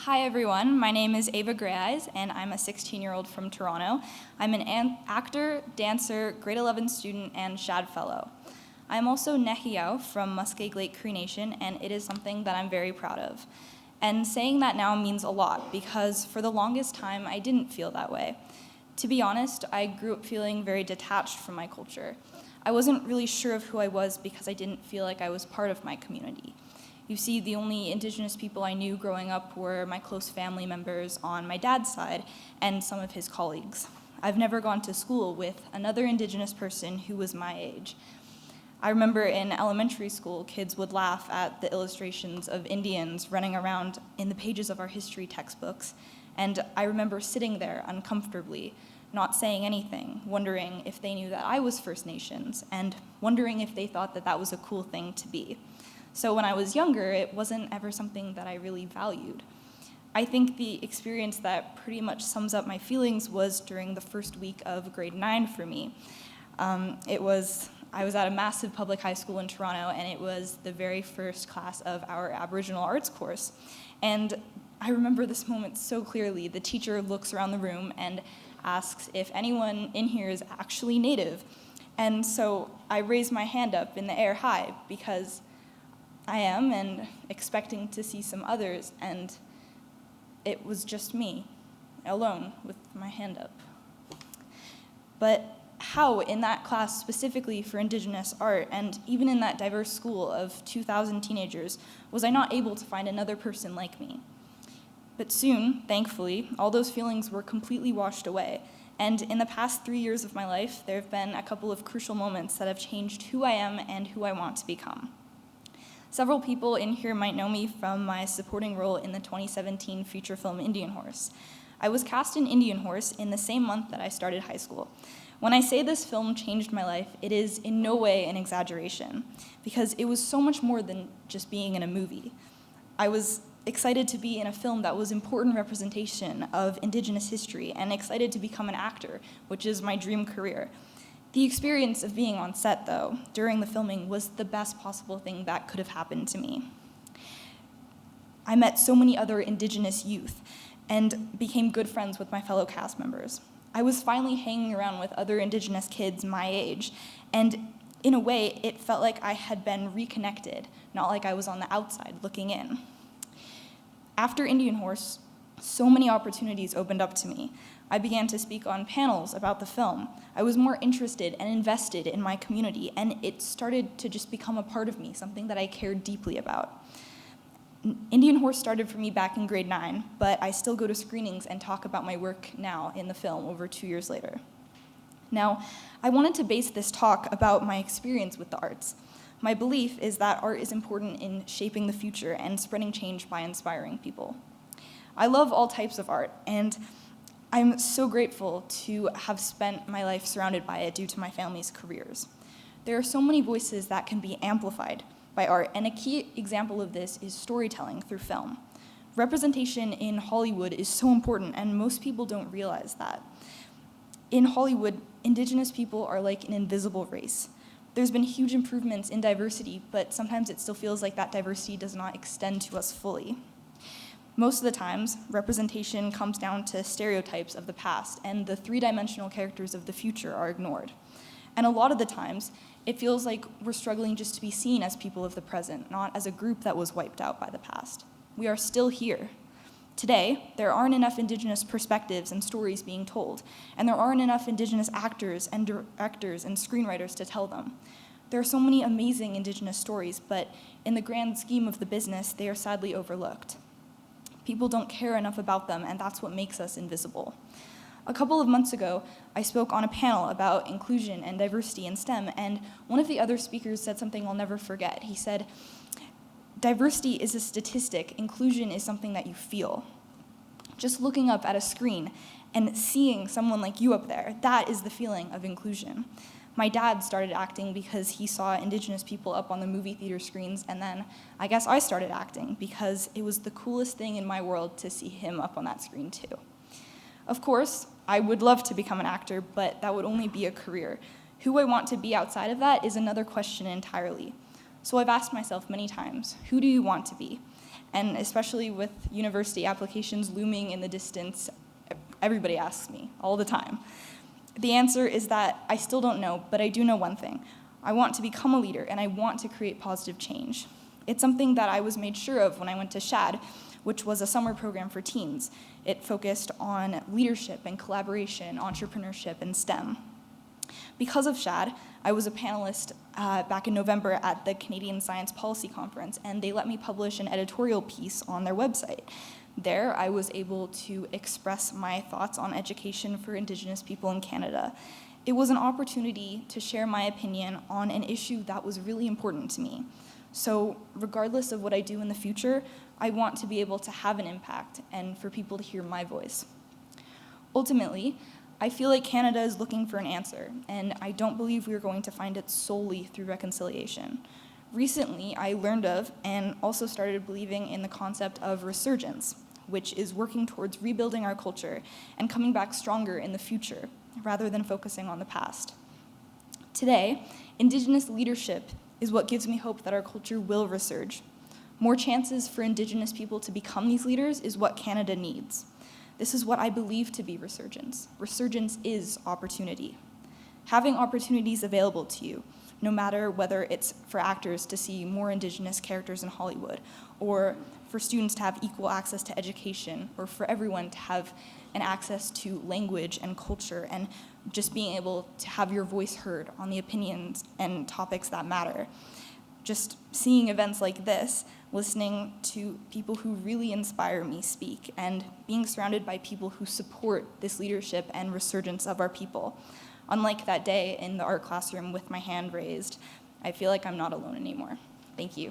Hi everyone, my name is Eva Greyeyes and I'm a 16-year-old from Toronto. I'm an actor, dancer, grade 11 student, and Shad Fellow. I'm also Nêhiyaw from Muskeg Lake Cree Nation, and it is something that I'm very proud of. And saying that now means a lot because for the longest time I didn't feel that way. To be honest, I grew up feeling very detached from my culture. I wasn't really sure of who I was because I didn't feel like I was part of my community. You see, the only Indigenous people I knew growing up were my close family members on my dad's side and some of his colleagues. I've never gone to school with another Indigenous person who was my age. I remember in elementary school, kids would laugh at the illustrations of Indians running around in the pages of our history textbooks, and I remember sitting there uncomfortably, not saying anything, wondering if they knew that I was First Nations, and wondering if they thought that that was a cool thing to be. So when I was younger, it wasn't ever something that I really valued. I think the experience that pretty much sums up my feelings was during the first week of grade 9 for me. I was at a massive public high school in Toronto, and it was the very first class of our Aboriginal arts course. And I remember this moment so clearly. The teacher looks around the room and asks if anyone in here is actually Native. And so I raised my hand up in the air high because I am, and expecting to see some others, and it was just me, alone, with my hand up. But how, in that class specifically for Indigenous art, and even in that diverse school of 2,000 teenagers, was I not able to find another person like me? But soon, thankfully, all those feelings were completely washed away, and in the past 3 years of my life, there have been a couple of crucial moments that have changed who I am and who I want to become. Several people in here might know me from my supporting role in the 2017 feature film Indian Horse. I was cast in Indian Horse in the same month that I started high school. When I say this film changed my life, it is in no way an exaggeration, because it was so much more than just being in a movie. I was excited to be in a film that was important representation of Indigenous history and excited to become an actor, which is my dream career. The experience of being on set, though, during the filming was the best possible thing that could have happened to me. I met so many other Indigenous youth and became good friends with my fellow cast members. I was finally hanging around with other Indigenous kids my age, and in a way, it felt like I had been reconnected, not like I was on the outside looking in. After Indian Horse, so many opportunities opened up to me. I began to speak on panels about the film. I was more interested and invested in my community, and it started to just become a part of me, something that I cared deeply about. Indian Horse started for me back in grade 9, but I still go to screenings and talk about my work now in the film over 2 years later. Now, I wanted to base this talk about my experience with the arts. My belief is that art is important in shaping the future and spreading change by inspiring people. I love all types of art, and I'm so grateful to have spent my life surrounded by it due to my family's careers. There are so many voices that can be amplified by art, and a key example of this is storytelling through film. Representation in Hollywood is so important, and most people don't realize that. In Hollywood, Indigenous people are like an invisible race. There's been huge improvements in diversity, but sometimes it still feels like that diversity does not extend to us fully. Most of the times, representation comes down to stereotypes of the past, and the three-dimensional characters of the future are ignored. And a lot of the times, it feels like we're struggling just to be seen as people of the present, not as a group that was wiped out by the past. We are still here. Today, there aren't enough Indigenous perspectives and stories being told, and there aren't enough Indigenous actors and directors and screenwriters to tell them. There are so many amazing Indigenous stories, but in the grand scheme of the business, they are sadly overlooked. People don't care enough about them, and that's what makes us invisible. A couple of months ago, I spoke on a panel about inclusion and diversity in STEM, and one of the other speakers said something I'll never forget. He said, "Diversity is a statistic, inclusion is something that you feel." Just looking up at a screen and seeing someone like you up there, that is the feeling of inclusion. My dad started acting because he saw Indigenous people up on the movie theater screens, and then I guess I started acting because it was the coolest thing in my world to see him up on that screen too. Of course, I would love to become an actor, but that would only be a career. Who I want to be outside of that is another question entirely. So I've asked myself many times, who do you want to be? And especially with university applications looming in the distance, everybody asks me all the time. The answer is that I still don't know, but I do know one thing. I want to become a leader, and I want to create positive change. It's something that I was made sure of when I went to SHAD, which was a summer program for teens. It focused on leadership and collaboration, entrepreneurship, and STEM. Because of SHAD, I was a panelist back in November at the Canadian Science Policy Conference, and they let me publish an editorial piece on their website. There, I was able to express my thoughts on education for Indigenous people in Canada. It was an opportunity to share my opinion on an issue that was really important to me. So regardless of what I do in the future, I want to be able to have an impact and for people to hear my voice. Ultimately, I feel like Canada is looking for an answer, and I don't believe we're going to find it solely through reconciliation. Recently, I learned of and also started believing in the concept of resurgence, which is working towards rebuilding our culture and coming back stronger in the future, rather than focusing on the past. Today, Indigenous leadership is what gives me hope that our culture will resurge. More chances for Indigenous people to become these leaders is what Canada needs. This is what I believe to be resurgence. Resurgence is opportunity. Having opportunities available to you, no matter whether it's for actors to see more Indigenous characters in Hollywood, or for students to have equal access to education, or for everyone to have an access to language and culture, and just being able to have your voice heard on the opinions and topics that matter. Just seeing events like this, listening to people who really inspire me speak, and being surrounded by people who support this leadership and resurgence of our people. Unlike that day in the art classroom with my hand raised, I feel like I'm not alone anymore. Thank you.